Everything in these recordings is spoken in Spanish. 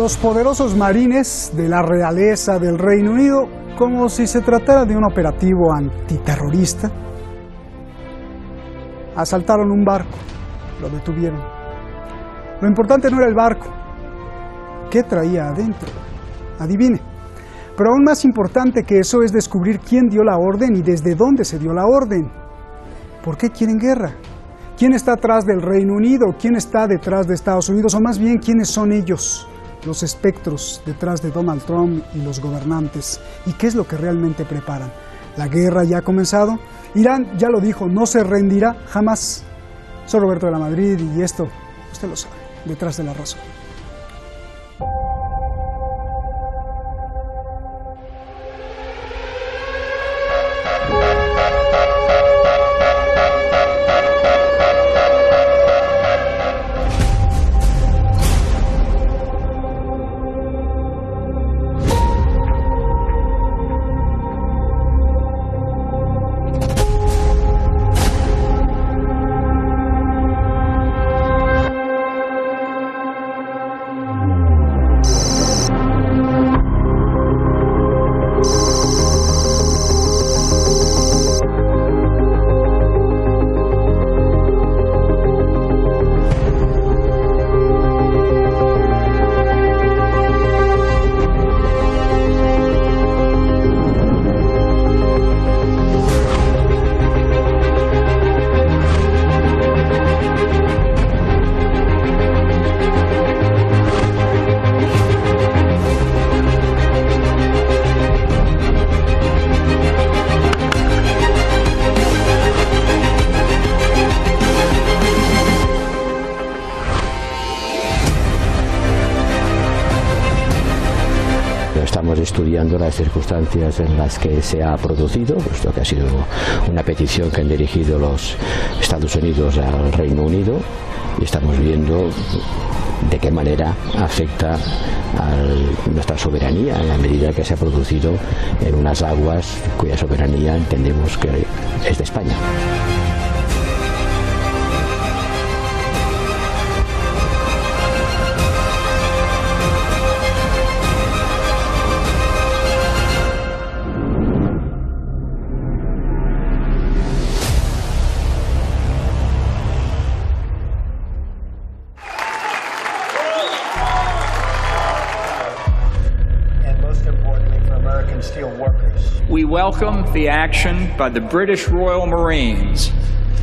Los poderosos marines de la realeza del Reino Unido, como si se tratara de un operativo antiterrorista, asaltaron un barco, lo detuvieron. Lo importante no era el barco, ¿qué traía adentro? Adivine. Pero aún más importante que eso es descubrir quién dio la orden y desde dónde se dio la orden. ¿Por qué quieren guerra? ¿Quién está atrás del Reino Unido? ¿Quién está detrás de Estados Unidos? O más bien, ¿quiénes son ellos? Los espectros detrás de Donald Trump y los gobernantes. ¿Y qué es lo que realmente preparan? ¿La guerra ya ha comenzado? Irán ya lo dijo, no se rendirá jamás. Soy Roberto de la Madrid y esto, usted lo sabe, Detrás de la Razón. Estamos estudiando las circunstancias en las que se ha producido, puesto que ha sido una petición que han dirigido los Estados Unidos al Reino Unido, y estamos viendo de qué manera afecta a nuestra soberanía en la medida que se ha producido en unas aguas cuya soberanía entendemos que es de España. We welcome the action by the British Royal Marines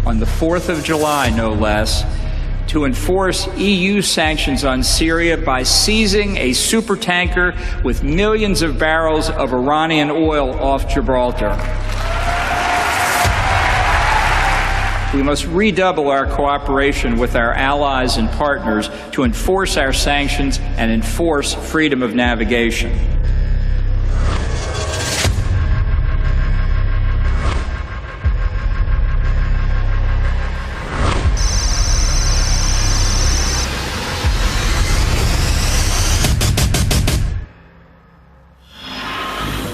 on the 4th of July, no less, to enforce EU sanctions on Syria by seizing a supertanker with millions of barrels of Iranian oil off Gibraltar. We must redouble our cooperation with our allies and partners to enforce our sanctions and enforce freedom of navigation.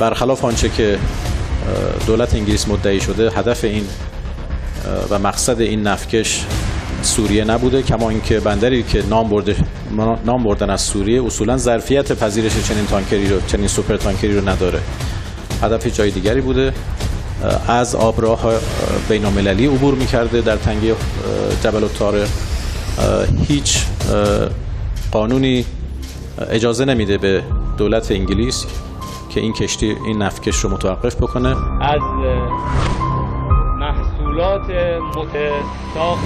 برخلاف آنچه که دولت انگلیس مدعی شده، هدف این و مقصد این نفکش سوریه نبوده، کما اینکه بندری که نام بردن از سوریه اصولا ظرفیت پذیرش چنین سوپر تانکری رو نداره. هدف جای دیگری بوده، از آبراه بین‌المللی عبور می‌کرده در تنگه جبل الطارق. هیچ قانونی اجازه نمیده به دولت انگلیس که این کشتی این نفکش رو متوقف بکنه. از محصولات ساخت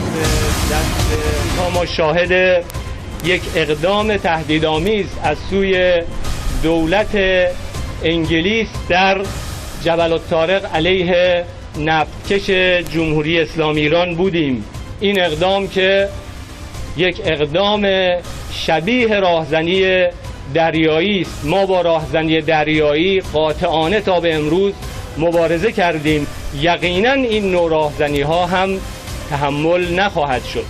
دست ما شاهد یک اقدام تهدیدآمیز از سوی دولت انگلیس در جبل الطارق علیه نفتکش جمهوری اسلامی ایران بودیم. این اقدام که یک اقدام شبیه راهزنی دریایی است. ما با راهزنی دریایی قاطعانه تا به امروز مبارزه کردیم. یقینا این نوع راهزنی ها هم تحمل نخواهد شد.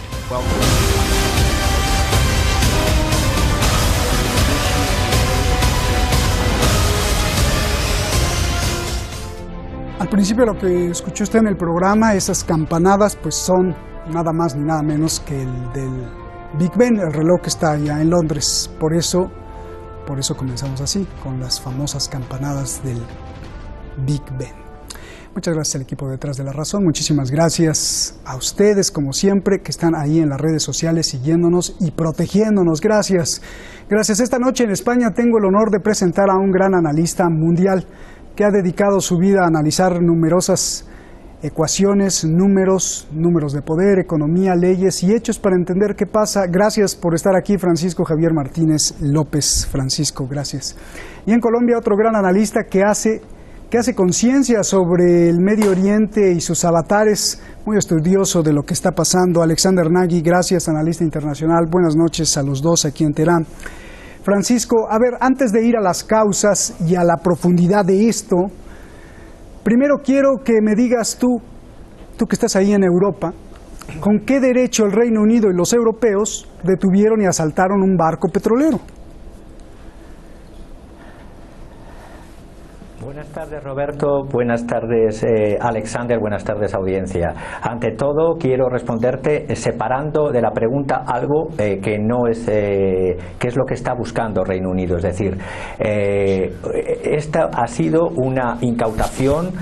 Al principio lo que escuchó usted en el programa, esas campanadas, pues son nada más ni nada menos que el del Big Ben, el reloj que está allá en Londres. Por eso por eso comenzamos así, con las famosas campanadas del Big Ben. Muchas gracias al equipo detrás de La Razón, muchísimas gracias a ustedes, como siempre, que están ahí en las redes sociales siguiéndonos y protegiéndonos. Gracias. Gracias. Esta noche en España tengo el honor de presentar a un gran analista mundial que ha dedicado su vida a analizar numerosas ecuaciones, números de poder, economía, leyes y hechos para entender qué pasa. Gracias por estar aquí, Francisco Javier Martínez López. Francisco, gracias. Y en Colombia otro gran analista que hace conciencia sobre el Medio Oriente y sus avatares, muy estudioso de lo que está pasando. Alexander Nagy, gracias, analista internacional. Buenas noches a los dos aquí en Teherán. Francisco, a ver, antes de ir a las causas y a la profundidad de esto, primero quiero que me digas tú que estás ahí en Europa, ¿con qué derecho el Reino Unido y los europeos detuvieron y asaltaron un barco petrolero? Buenas tardes, Roberto. Buenas tardes, Alexander. Buenas tardes, audiencia. Ante todo, quiero responderte separando de la pregunta algo que no es qué es lo que está buscando Reino Unido. Es decir, esta ha sido una incautación,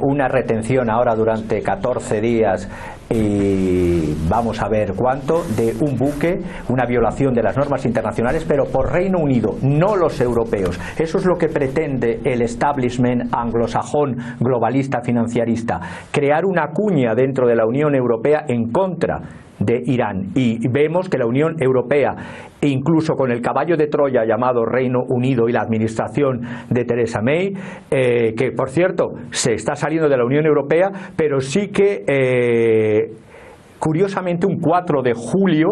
una retención ahora durante 14 días y vamos a ver cuánto, de un buque, una violación de las normas internacionales, pero por Reino Unido, no los europeos. Eso es lo que pretende el establishment anglosajón, globalista, financiarista, crear una cuña dentro de la Unión Europea en contra de Irán. Y vemos que la Unión Europea, incluso con el caballo de Troya llamado Reino Unido y la administración de Theresa May, que por cierto se está saliendo de la Unión Europea, pero sí que curiosamente un 4 de julio,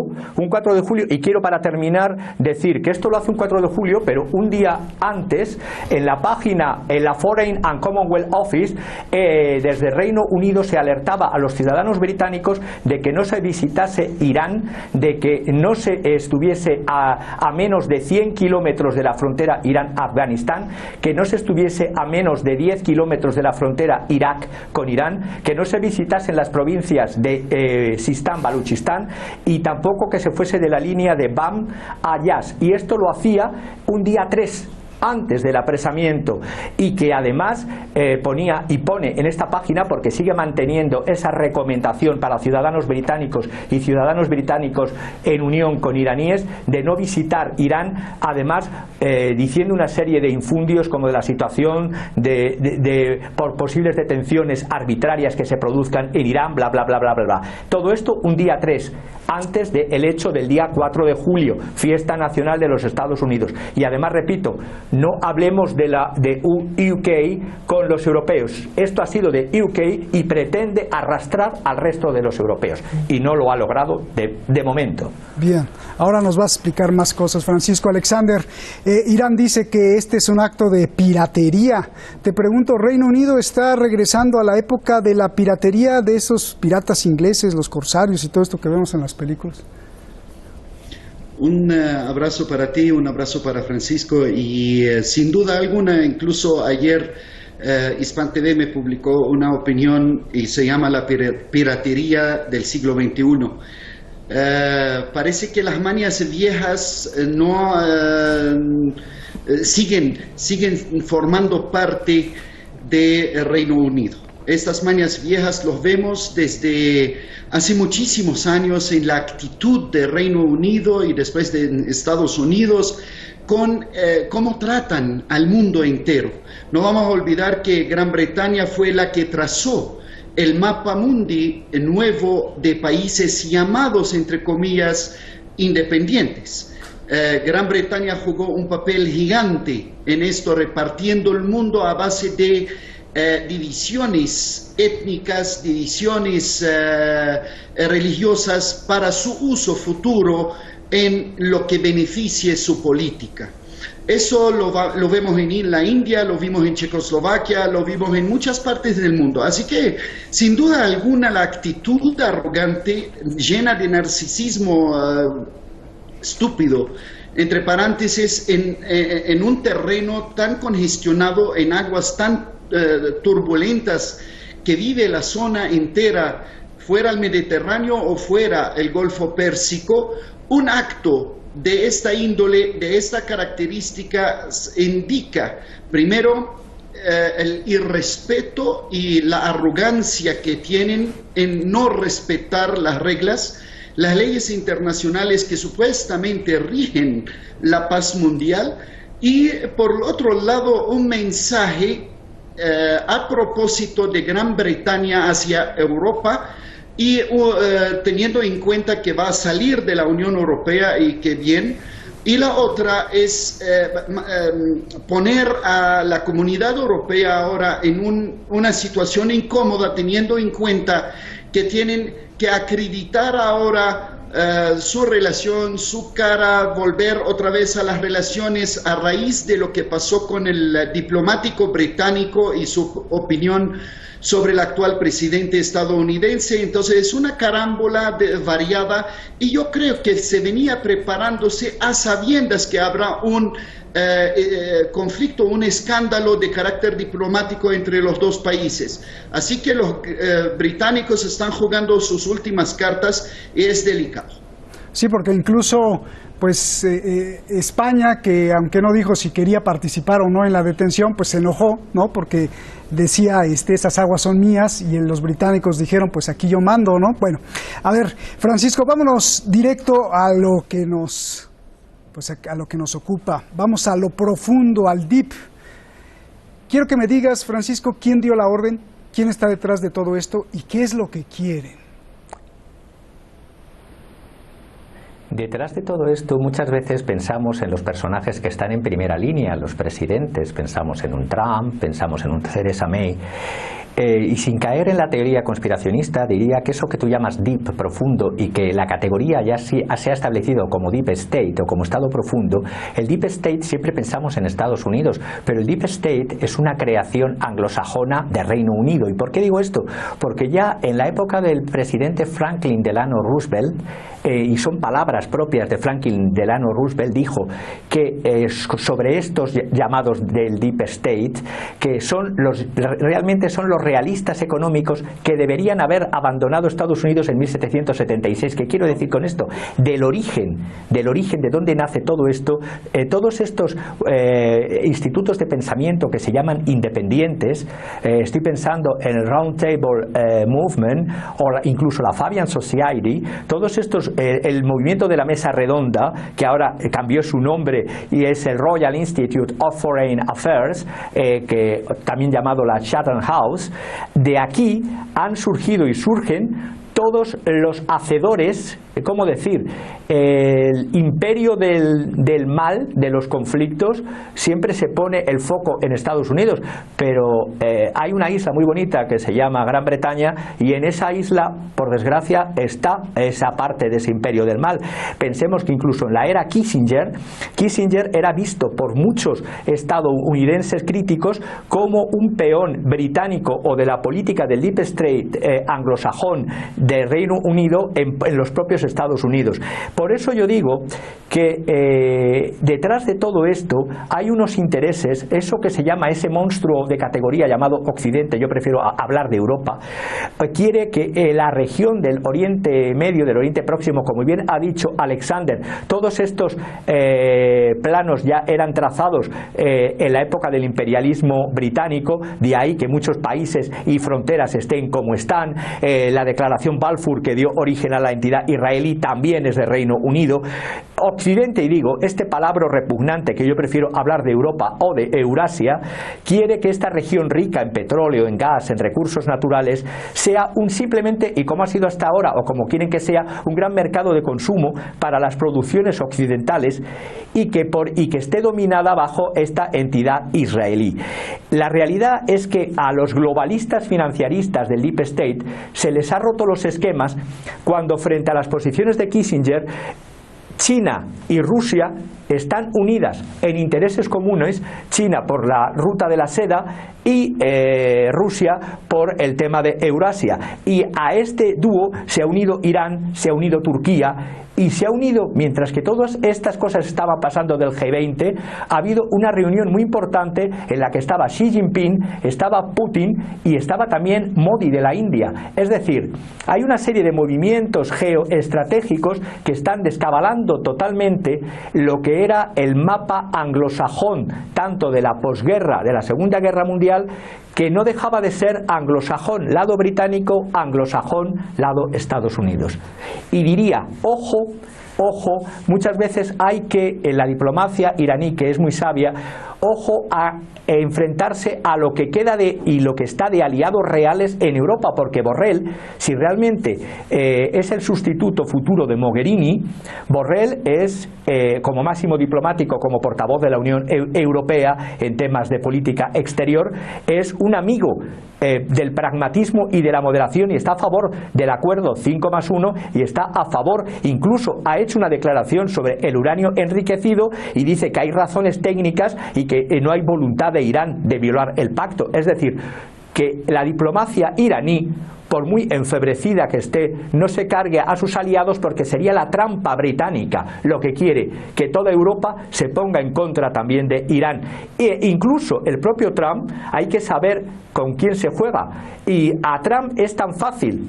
y quiero para terminar decir que esto lo hace un 4 de julio, pero un día antes, en la página, en la Foreign and Commonwealth Office, desde Reino Unido se alertaba a los ciudadanos británicos de que no se visitase Irán, de que no se estuviese a menos de 100 kilómetros de la frontera Irán-Afganistán, que no se estuviese a menos de 10 kilómetros de la frontera Irak con Irán, que no se visitasen las provincias de Sistán, Baluchistán, y tampoco que se fuese de la línea de Bam a Yas. Y esto lo hacía un día 3 antes del apresamiento, y que además ponía y pone en esta página, porque sigue manteniendo esa recomendación para ciudadanos británicos y ciudadanos británicos en unión con iraníes de no visitar Irán, además diciendo una serie de infundios como de la situación por posibles detenciones arbitrarias que se produzcan en Irán, bla bla bla bla bla bla. Todo esto un día 3 antes del hecho del día 4 de julio, fiesta nacional de los Estados Unidos. Y además, repito, no hablemos de UK con los europeos. Esto ha sido de UK y pretende arrastrar al resto de los europeos, y no lo ha logrado de momento. Bien, ahora nos va a explicar más cosas, Francisco. Alexander, Irán dice que este es un acto de piratería. Te pregunto, ¿Reino Unido está regresando a la época de la piratería de esos piratas ingleses, los corsarios y todo esto que vemos en las películas? Un abrazo para ti, un abrazo para Francisco, y sin duda alguna, incluso ayer Hispan TV me publicó una opinión y se llama la piratería del siglo XXI. Parece que las mañas viejas siguen formando parte del Reino Unido. Estas mañas viejas los vemos desde hace muchísimos años en la actitud de Reino Unido y después de Estados Unidos con cómo tratan al mundo entero. No vamos a olvidar que Gran Bretaña fue la que trazó el mapa mundi nuevo de países llamados, entre comillas, independientes. Gran Bretaña jugó un papel gigante en esto, repartiendo el mundo a base de divisiones étnicas, divisiones religiosas para su uso futuro en lo que beneficie su política. Eso lo vemos en la India, lo vimos en Checoslovaquia, lo vimos en muchas partes del mundo. Así que, sin duda alguna, la actitud arrogante, llena de narcisismo estúpido, entre paréntesis, en un terreno tan congestionado, en aguas tan turbulentas que vive la zona entera, fuera el Mediterráneo o fuera el Golfo Pérsico, un acto de esta índole, de esta característica, indica primero el irrespeto y la arrogancia que tienen en no respetar las reglas, las leyes internacionales que supuestamente rigen la paz mundial, y por otro lado un mensaje a propósito de Gran Bretaña hacia Europa, y teniendo en cuenta que va a salir de la Unión Europea y que bien. Y la otra es poner a la comunidad europea ahora en una situación incómoda, teniendo en cuenta que tienen que acreditar ahora su relación, su cara, volver otra vez a las relaciones a raíz de lo que pasó con el diplomático británico y su opinión sobre el actual presidente estadounidense. Entonces es una carámbola variada, y yo creo que se venía preparándose a sabiendas que habrá un conflicto, un escándalo de carácter diplomático entre los dos países. Así que los británicos están jugando sus últimas cartas y es delicado. Sí, porque incluso pues España, que aunque no dijo si quería participar o no en la detención, pues se enojó, ¿no? Porque decía, esas aguas son mías, y los británicos dijeron, pues aquí yo mando, ¿no? Bueno, a ver, Francisco, vámonos directo a lo que nos, pues a lo que nos ocupa. Vamos a lo profundo, al deep. Quiero que me digas, Francisco, quién dio la orden, quién está detrás de todo esto y qué es lo que quieren. Detrás de todo esto muchas veces pensamos en los personajes que están en primera línea, los presidentes, pensamos en un Trump, pensamos en un Theresa May, y sin caer en la teoría conspiracionista diría que eso que tú llamas deep, profundo, y que la categoría ya se ha establecido como deep state o como estado profundo, el deep state siempre pensamos en Estados Unidos, pero el deep state es una creación anglosajona de Reino Unido. ¿Y por qué digo esto? Porque ya en la época del presidente Franklin Delano Roosevelt, y son palabras propias de Franklin Delano Roosevelt, dijo que sobre estos llamados del deep state, que realmente son los realistas económicos que deberían haber abandonado Estados Unidos en 1776. ¿Qué quiero decir con esto? Del origen de dónde nace todo esto, todos estos institutos de pensamiento que se llaman independientes, estoy pensando en el Round Table Movement o incluso la Fabian Society, todos estos, el movimiento de la mesa redonda, que ahora cambió su nombre y es el Royal Institute of Foreign Affairs, que también llamado la Chatham House. De aquí han surgido y surgen todos los hacedores, ¿cómo decir? El imperio del mal, de los conflictos, siempre se pone el foco en Estados Unidos, pero hay una isla muy bonita que se llama Gran Bretaña, y en esa isla, por desgracia, está esa parte de ese imperio del mal. Pensemos que incluso en la era Kissinger era visto por muchos estadounidenses críticos como un peón británico o de la política del deep state anglosajón del Reino Unido en los propios Estados Unidos. Por eso yo digo que detrás de todo esto hay unos intereses, eso que se llama ese monstruo de categoría llamado Occidente, yo prefiero hablar de Europa, quiere que la región del Oriente Medio, del Oriente Próximo, como bien ha dicho Alexander, todos estos planos ya eran trazados en la época del imperialismo británico, de ahí que muchos países y fronteras estén como están. La declaración Balfour, que dio origen a la entidad israelí, también es de Reino Unido. Occidente, y digo, este palabra repugnante, que yo prefiero hablar de Europa o de Eurasia, quiere que esta región rica en petróleo, en gas, en recursos naturales, sea simplemente, y como ha sido hasta ahora, o como quieren que sea, un gran mercado de consumo para las producciones occidentales, y que esté dominada bajo esta entidad israelí. La realidad es que a los globalistas financiaristas del Deep State se les ha roto los esquemas cuando, frente a las posiciones de Kissinger, China y Rusia están unidas en intereses comunes, China por la ruta de la seda, y Rusia por el tema de Eurasia. Y a este dúo se ha unido Irán, se ha unido Turquía y se ha unido, mientras que todas estas cosas estaban pasando del G20, ha habido una reunión muy importante en la que estaba Xi Jinping, estaba Putin y estaba también Modi de la India. Es decir, hay una serie de movimientos geoestratégicos que están descabalando totalmente lo que era el mapa anglosajón, tanto de la posguerra, de la Segunda Guerra Mundial, que no dejaba de ser anglosajón, lado británico, anglosajón, lado Estados Unidos. Y diría, ojo, ojo, muchas veces hay que, en la diplomacia iraní, que es muy sabia, ojo a enfrentarse a lo que queda de y lo que está de aliados reales en Europa, porque Borrell, si realmente es el sustituto futuro de Mogherini, Borrell es, como máximo diplomático, como portavoz de la Unión Europea en temas de política exterior, es un amigo del pragmatismo y de la moderación y está a favor del acuerdo 5+1 y está a favor, incluso ha hecho una declaración sobre el uranio enriquecido y dice que hay razones técnicas y que no hay voluntad de Irán de violar el pacto. Es decir, que la diplomacia iraní, por muy enfebrecida que esté, no se cargue a sus aliados, porque sería la trampa británica lo que quiere, que toda Europa se ponga en contra también de Irán. E incluso el propio Trump, hay que saber con quién se juega, y a Trump es tan fácil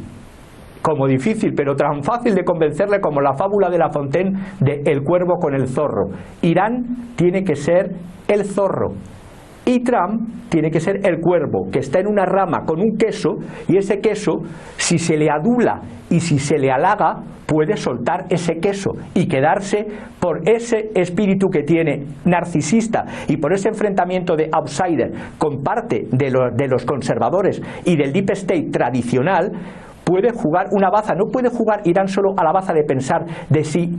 como difícil, pero tan fácil de convencerle como la fábula de La Fontaine de el cuervo con el zorro. Irán tiene que ser el zorro y Trump tiene que ser el cuervo, que está en una rama con un queso, y ese queso, si se le adula y si se le halaga, puede soltar ese queso y quedarse por ese espíritu que tiene narcisista y por ese enfrentamiento de outsider con parte de los conservadores y del deep state tradicional. Puede jugar una baza, no puede jugar Irán solo a la baza de pensar de si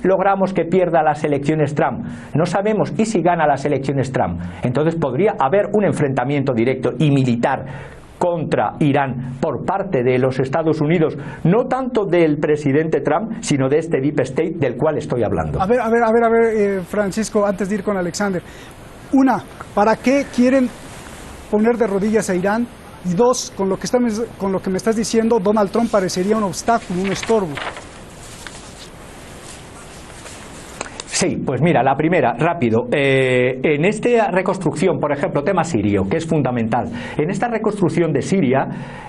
logramos que pierda las elecciones Trump. No sabemos, y si gana las elecciones Trump. Entonces podría haber un enfrentamiento directo y militar contra Irán por parte de los Estados Unidos, no tanto del presidente Trump, sino de este deep state del cual estoy hablando. A ver, Francisco, antes de ir con Alexander. Una, ¿para qué quieren poner de rodillas a Irán? Y dos, con lo que me estás diciendo, Donald Trump parecería un obstáculo, un estorbo. Sí, pues mira, la primera, rápido. En esta reconstrucción, por ejemplo, tema sirio, que es fundamental. En esta reconstrucción de Siria,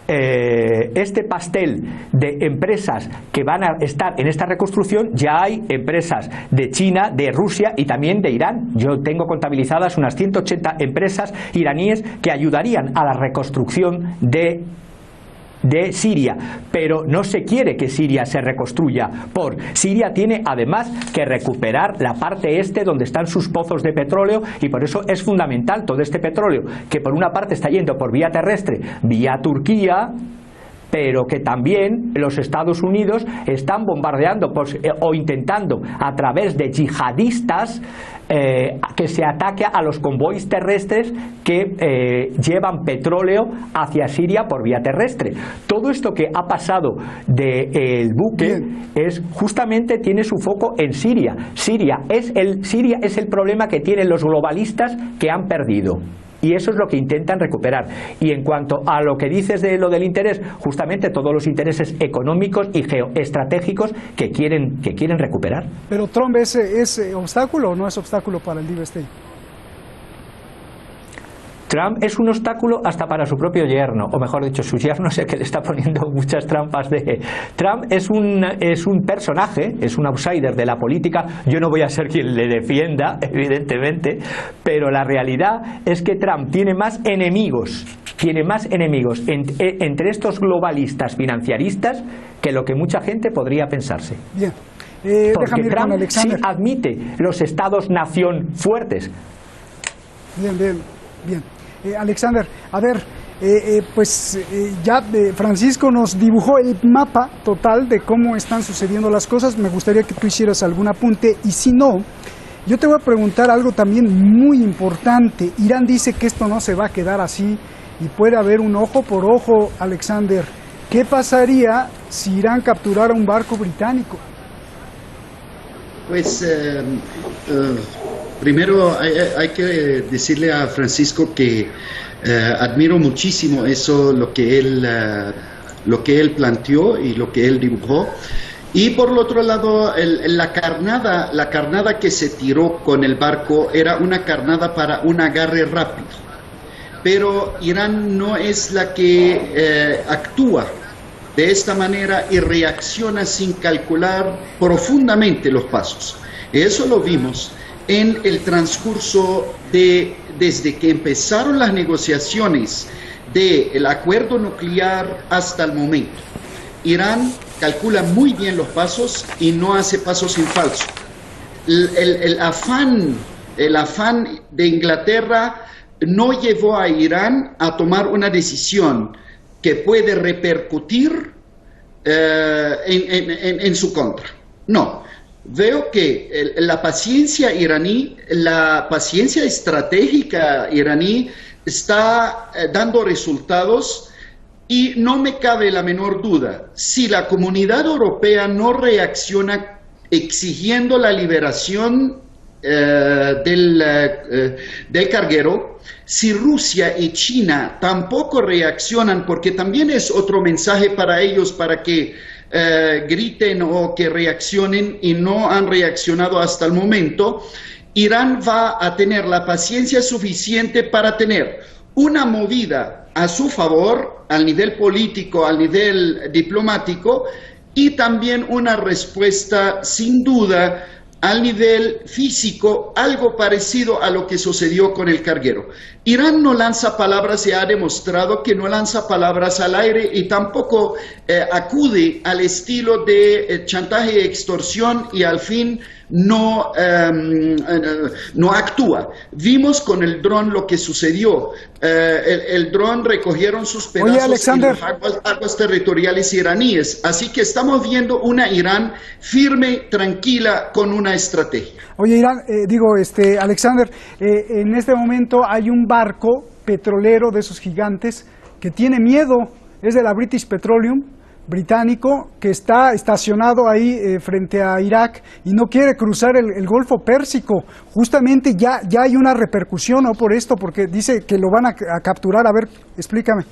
este pastel de empresas que van a estar en esta reconstrucción, ya hay empresas de China, de Rusia y también de Irán. Yo tengo contabilizadas unas 180 empresas iraníes que ayudarían a la reconstrucción de Siria, pero no se quiere que Siria se reconstruya. Siria tiene además que recuperar la parte este donde están sus pozos de petróleo, y por eso es fundamental todo este petróleo que por una parte está yendo por vía terrestre, vía Turquía, pero que también los Estados Unidos están bombardeando o intentando a través de yihadistas que se ataque a los convoys terrestres que llevan petróleo hacia Siria por vía terrestre. Todo esto que ha pasado del buque es justamente, tiene su foco en Siria. Siria es el problema que tienen los globalistas, que han perdido. Y eso es lo que intentan recuperar. Y en cuanto a lo que dices de lo del interés, justamente todos los intereses económicos y geoestratégicos que quieren recuperar. ¿Pero Trump es obstáculo o no es obstáculo para el deep state? Trump es un obstáculo hasta para su propio yerno, o mejor dicho, su yerno sé que le está poniendo muchas trampas de... Trump es un personaje, es un outsider de la política. Yo no voy a ser quien le defienda, evidentemente, pero la realidad es que Trump tiene más enemigos entre estos globalistas financiaristas que lo que mucha gente podría pensarse. Bien. Porque Trump sí admite los estados-nación fuertes. Bien. Alexander, a ver, Francisco nos dibujó el mapa total de cómo están sucediendo las cosas. Me gustaría que tú hicieras algún apunte, y si no, yo te voy a preguntar algo también muy importante. Irán dice que esto no se va a quedar así y puede haber un ojo por ojo. Alexander, ¿qué pasaría si Irán capturara un barco británico? Pues primero hay que decirle a Francisco que Admiro muchísimo eso, lo que él planteó y lo que él dibujó. Y por el otro lado, la carnada que se tiró con el barco era una carnada para un agarre rápido. Pero Irán no es la que actúa de esta manera y reacciona sin calcular profundamente los pasos. Eso lo vimos en el transcurso desde que empezaron las negociaciones del acuerdo nuclear hasta el momento. Irán calcula muy bien los pasos y no hace pasos en falso. El afán de Inglaterra no llevó a Irán a tomar una decisión que puede repercutir en su contra. No. Veo que la paciencia iraní, la paciencia estratégica iraní está dando resultados y no me cabe la menor duda, si la comunidad europea no reacciona exigiendo la liberación del carguero, si Rusia y China tampoco reaccionan, porque también es otro mensaje para ellos para que griten o que reaccionen y no han reaccionado hasta el momento, Irán va a tener la paciencia suficiente para tener una movida a su favor al nivel político, al nivel diplomático y también una respuesta sin duda al nivel físico, algo parecido a lo que sucedió con el carguero. Irán no lanza palabras y ha demostrado que no lanza palabras al aire y tampoco acude al estilo de chantaje y extorsión y al fin no actúa. Vimos con el dron lo que sucedió. El dron recogieron sus pedazos en las aguas territoriales iraníes. Así que estamos viendo una Irán firme, tranquila, con una estrategia. Oye, Irán, Alexander, en este momento hay un barco petrolero de esos gigantes que tiene miedo, es de la British Petroleum, británico, que está estacionado ahí frente a Irak y no quiere cruzar el Golfo Pérsico. Justamente ya hay una repercusión, ¿no?, por esto, porque dice que lo van a capturar. A ver, explícame.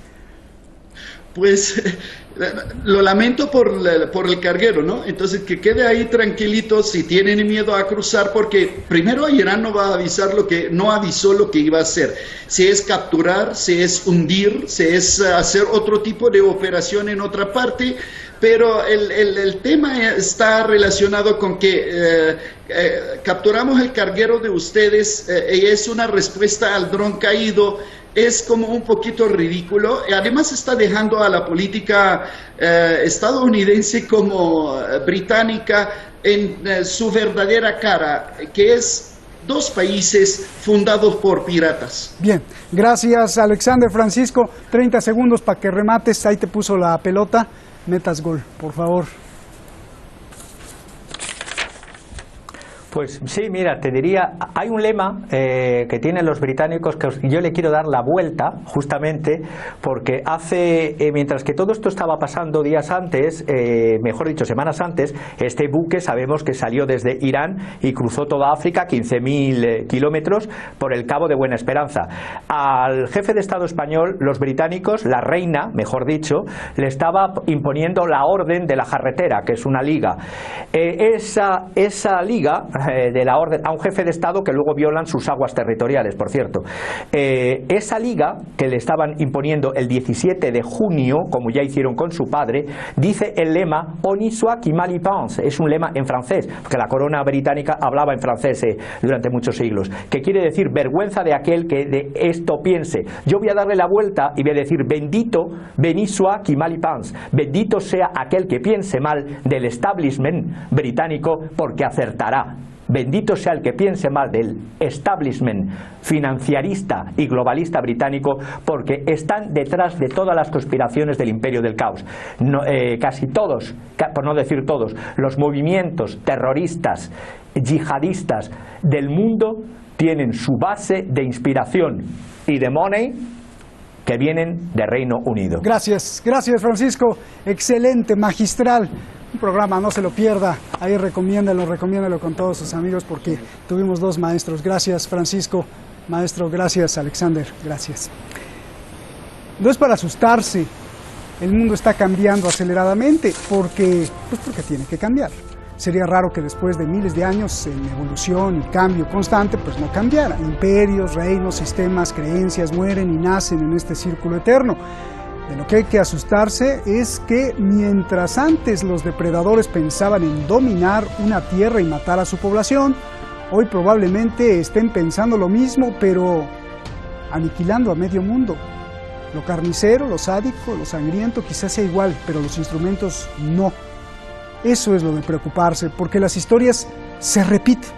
Pues lo lamento por el carguero, ¿no? Entonces que quede ahí tranquilito si tienen miedo a cruzar, porque primero Irán no va a avisar no avisó lo que iba a hacer. Si es capturar, si es hundir, si es hacer otro tipo de operación en otra parte, pero el tema está relacionado con que capturamos el carguero de ustedes y es una respuesta al dron caído. Es como un poquito ridículo, y además está dejando a la política estadounidense como británica en su verdadera cara, que es dos países fundados por piratas. Bien, gracias Alexander. Francisco, 30 segundos para que remates, ahí te puso la pelota, metas gol, por favor. Pues sí, mira, te diría, hay un lema que tienen los británicos que yo le quiero dar la vuelta, justamente, porque mientras que todo esto estaba pasando días antes, mejor dicho, semanas antes, este buque sabemos que salió desde Irán y cruzó toda África, 15.000 kilómetros, por el Cabo de Buena Esperanza. Al jefe de Estado español, los británicos, la reina, mejor dicho, le estaba imponiendo la orden de la jarretera, que es una liga. Esa liga de la orden a un jefe de Estado que luego violan sus aguas territoriales, por cierto. Esa liga que le estaban imponiendo el 17 de junio, como ya hicieron con su padre, dice el lema "Honi soit qui mal y pense", es un lema en francés, porque la corona británica hablaba en francés durante muchos siglos, que quiere decir vergüenza de aquel que de esto piense. Yo voy a darle la vuelta y voy a decir bendito, béni soit qui mal y pense, bendito sea aquel que piense mal del establishment británico, porque acertará. Bendito sea el que piense mal del establishment financiarista y globalista británico, porque están detrás de todas las conspiraciones del imperio del caos. Casi todos, por no decir todos, los movimientos terroristas, yihadistas del mundo tienen su base de inspiración y de money que vienen de Reino Unido. Gracias Francisco, excelente, magistral. Un programa, no se lo pierda, ahí recomiéndalo con todos sus amigos, porque tuvimos dos maestros. Gracias Francisco, maestro, gracias Alexander, gracias. No es para asustarse, el mundo está cambiando aceleradamente porque tiene que cambiar. Sería raro que después de miles de años en evolución y cambio constante, pues no cambiara. Imperios, reinos, sistemas, creencias mueren y nacen en este círculo eterno. De lo que hay que asustarse es que mientras antes los depredadores pensaban en dominar una tierra y matar a su población, hoy probablemente estén pensando lo mismo, pero aniquilando a medio mundo. Lo carnicero, lo sádico, lo sangriento quizás sea igual, pero los instrumentos no. Eso es lo de preocuparse, porque las historias se repiten.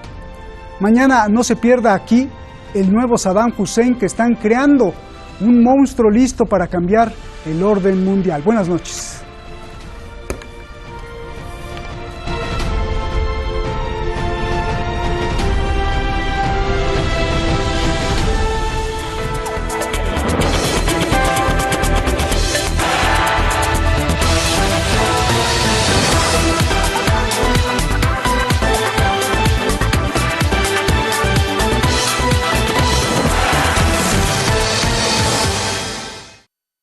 Mañana no se pierda aquí el nuevo Saddam Hussein que están creando, un monstruo listo para cambiar el orden mundial. Buenas noches.